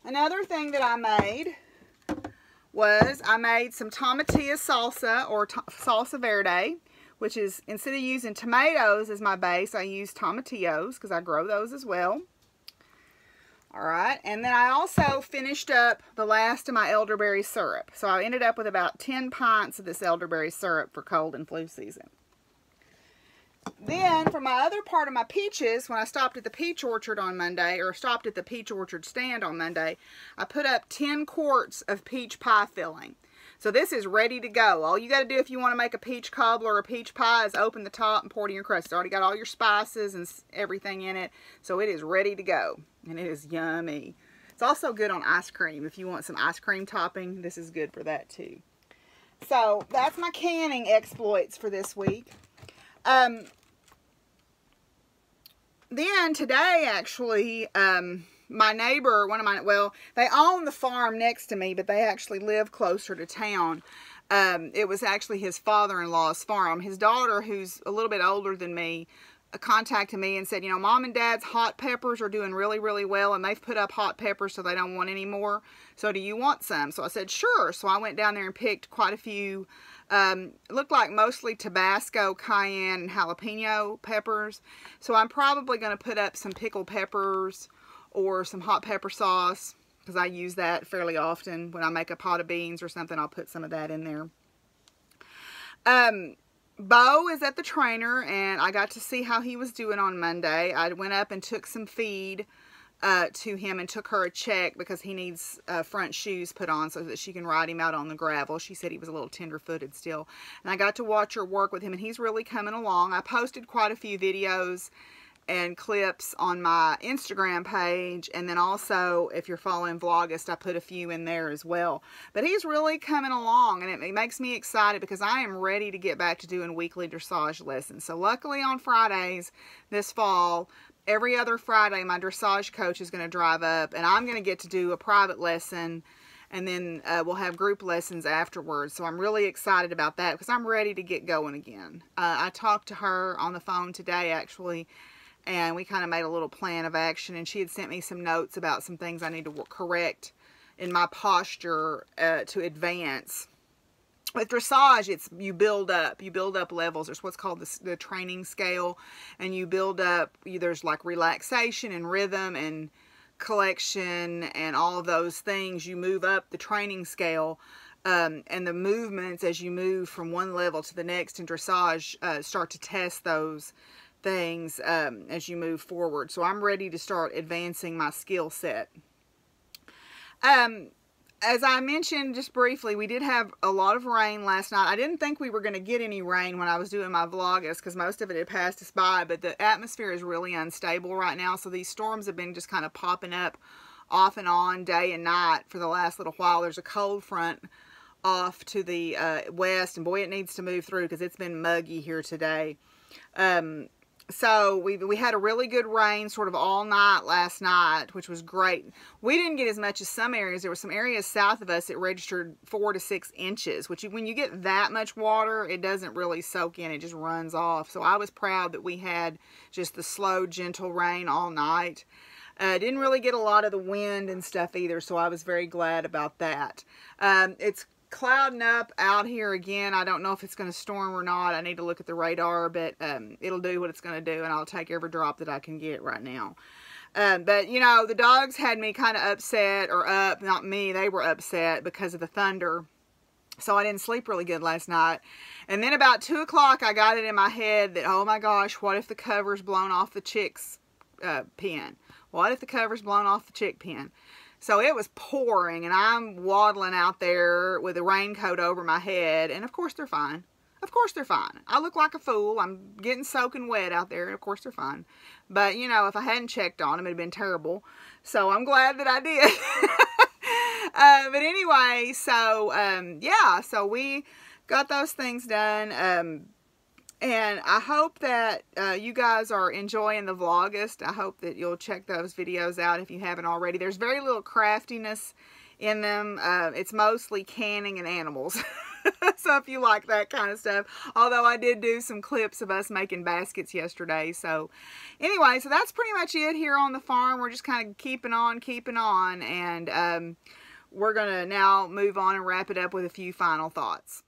Speaker 1: Another thing that I made was I made some tomatillo salsa, or salsa verde, which is, instead of using tomatoes as my base, I use tomatillos because I grow those as well. Alright, and then I also finished up the last of my elderberry syrup. So I ended up with about 10 pints of this elderberry syrup for cold and flu season. Then, for my other part of my peaches, when I stopped at the peach orchard on Monday, or stopped at the peach orchard stand on Monday, I put up 10 quarts of peach pie filling. So this is ready to go. All you got to do if you want to make a peach cobbler or a peach pie is open the top and pour it in your crust. It's already got all your spices and everything in it, so it is ready to go. And it is yummy. It's also good on ice cream. If you want some ice cream topping, this is good for that too. So that's my canning exploits for this week. Then today, actually, my neighbor, well, they own the farm next to me, but they actually live closer to town. It was actually his father-in-law's farm. His daughter, who's a little bit older than me, contacted me and said, you know, Mom and Dad's hot peppers are doing really, really well, and they've put up hot peppers so they don't want any more. So do you want some? So I said, sure. So I went down there and picked quite a few. Looked like mostly Tabasco, cayenne, and jalapeno peppers. So I'm probably going to put up some pickled peppers or some hot pepper sauce, because I use that fairly often. When I make a pot of beans or something, I'll put some of that in there. Bo is at the trainer, and I got to see how he was doing on Monday. I went up and took some feed to him and took her a check because he needs front shoes put on so that she can ride him out on the gravel. She said he was a little tender-footed still. And I got to watch her work with him, and he's really coming along. I posted quite a few videos and clips on my Instagram page, and then also, if you're following Vlogust, I put a few in there as well. But he's really coming along, and it makes me excited because I am ready to get back to doing weekly dressage lessons. So luckily on Fridays this fall, every other Friday, my dressage coach is going to drive up, and I'm going to get to do a private lesson, and then we'll have group lessons afterwards. So I'm really excited about that because I'm ready to get going again. I talked to her on the phone today, actually, and we kind of made a little plan of action, and she had sent me some notes about some things I need to correct in my posture to advance. With dressage, it's you build up levels. There's what's called the training scale, and you build up, there's like relaxation and rhythm and collection and all of those things. You move up the training scale, and the movements as you move from one level to the next in dressage start to test those things as you move forward. So I'm ready to start advancing my skill set. as I mentioned just briefly, we did have a lot of rain last night. I didn't think we were going to get any rain when I was doing my vlogmas because most of it had passed us by, but the atmosphere is really unstable right now, so these storms have been just kind of popping up off and on day and night for the last little while. There's a cold front off to the west, and boy, it needs to move through because it's been muggy here today. So we had a really good rain sort of all night last night, which was great. We didn't get as much as some areas. There were some areas south of us that registered 4 to 6 inches, which when you get that much water, it doesn't really soak in. It just runs off. So I was proud that we had just the slow, gentle rain all night. Didn't really get a lot of the wind and stuff either, so I was very glad about that. It's clouding up out here again. I don't know if it's going to storm or not. I need to look at the radar, but it'll do what it's going to do, and I'll take every drop that I can get right now. But, you know, the dogs had me kind of upset, or not me, they were upset because of the thunder. So I didn't sleep really good last night. And then about 2 o'clock, I got it in my head that, oh my gosh, what if the cover's blown off the chick's pen? What if the cover's blown off the chick pen? So it was pouring, and I'm waddling out there with a raincoat over my head, and of course they're fine. Of course they're fine. I look like a fool. I'm getting soaking wet out there, and of course they're fine. But, you know, if I hadn't checked on them, it would have been terrible. So I'm glad that I did. But anyway, so, yeah, so we got those things done. And I hope that you guys are enjoying the vlogust. I hope that you'll check those videos out if you haven't already. There's very little craftiness in them. It's mostly canning and animals. So if you like that kind of stuff. Although I did do some clips of us making baskets yesterday. So anyway, so that's pretty much it here on the farm. We're just kind of keeping on. And we're going to now move on and wrap it up with a few final thoughts.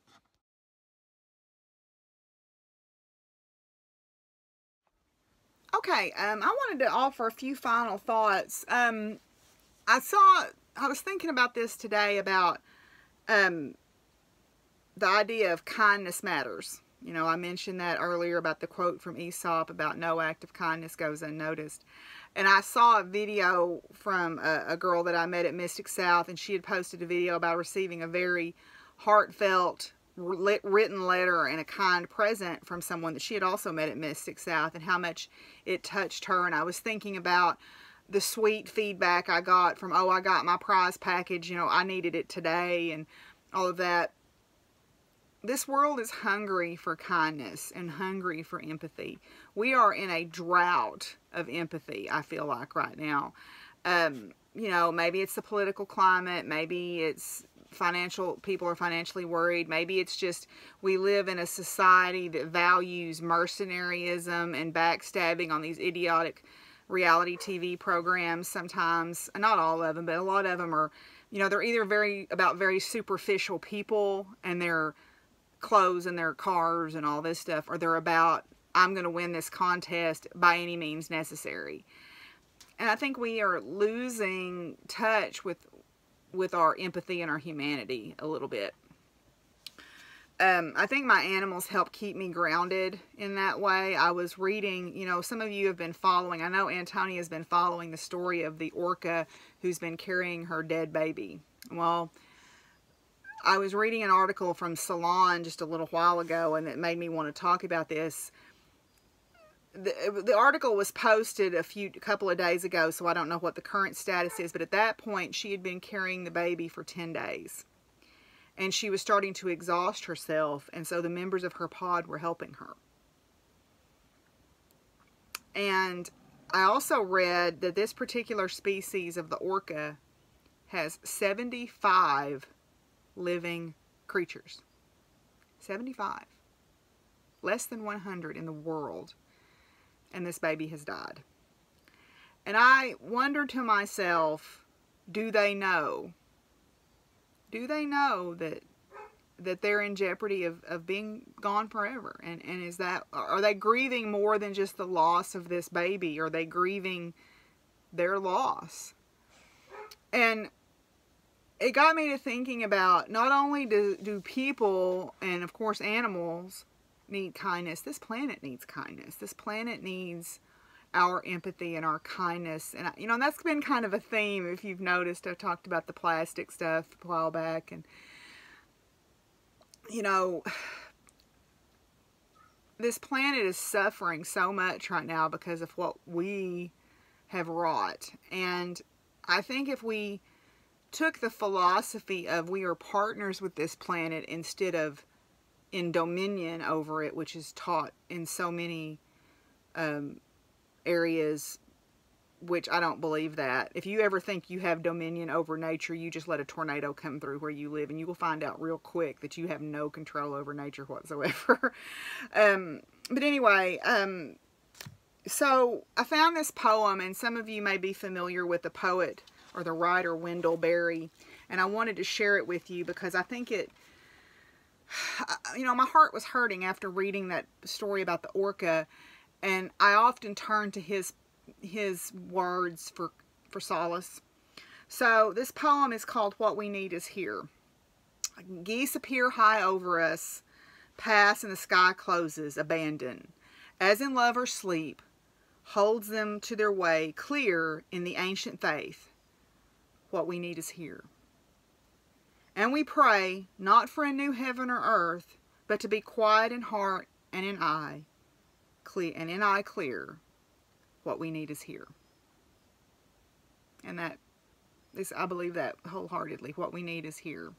Speaker 1: Okay, I wanted to offer a few final thoughts. I was thinking about this today about the idea of kindness matters. You know, I mentioned that earlier about the quote from Aesop about no act of kindness goes unnoticed. And I saw a video from a girl that I met at Mystic South, and she had posted a video about receiving a very heartfelt written letter and a kind present from someone that she had also met at Mystic South, and how much it touched her. And I was thinking about the sweet feedback I got from, oh, I got my prize package, you know, I needed it today, and all of that. This world is hungry for kindness and hungry for empathy. We are in a drought of empathy, I feel like, right now. You know, maybe it's the political climate, maybe it's people are financially worried. Maybe it's just we live in a society that values mercenaryism and backstabbing on these idiotic reality TV programs sometimes. Not all of them, but a lot of them are, you know, they're either about very superficial people and their clothes and their cars and all this stuff, or they're about, I'm going to win this contest by any means necessary. And I think we are losing touch with our empathy and our humanity a little bit. I think my animals help keep me grounded in that way. I was reading, you know, some of you have been following, I know Antonia has been following the story of the orca who's been carrying her dead baby. Well, I was reading an article from Salon just a little while ago, and it made me want to talk about this. The article was posted a couple of days ago, so I don't know what the current status is, but at that point she had been carrying the baby for 10 days. And she was starting to exhaust herself, and so the members of her pod were helping her. And I also read that this particular species of the orca has 75 living creatures. 75. Less than 100 in the world. And this baby has died. And I wonder to myself, do they know? Do they know that they're in jeopardy of being gone forever? And is that, are they grieving more than just the loss of this baby? Are they grieving their loss? And it got me to thinking about, not only do people and of course animals need kindness, this planet needs kindness. This planet needs our empathy and our kindness. And, you know, and that's been kind of a theme, if you've noticed. I talked about the plastic stuff a while back. And, you know, this planet is suffering so much right now because of what we have wrought. And I think if we took the philosophy of we are partners with this planet instead of in dominion over it, which is taught in so many areas, which I don't believe that. If you ever think you have dominion over nature, you just let a tornado come through where you live, and you will find out real quick that you have no control over nature whatsoever. But anyway, so I found this poem, and some of you may be familiar with the poet or the writer Wendell Berry, and I wanted to share it with you because I think it, you know, my heart was hurting after reading that story about the orca, and I often turn to his words for solace. So this poem is called What We Need Is Here. Geese appear high over us, pass and the sky closes, abandon. As in love or sleep, holds them to their way, clear in the ancient faith. What we need is here. And we pray, not for a new heaven or earth, but to be quiet in heart and in eye, clear. What we need is here. And that is, I believe that wholeheartedly. What we need is here.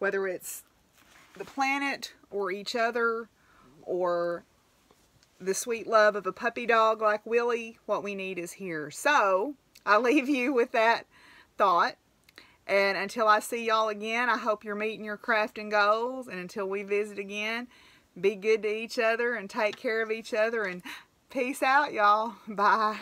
Speaker 1: Whether it's the planet or each other or the sweet love of a puppy dog like Willie, what we need is here. So I leave you with that thought. And until I see y'all again, I hope you're meeting your crafting goals. And until we visit again, be good to each other and take care of each other. And peace out, y'all. Bye.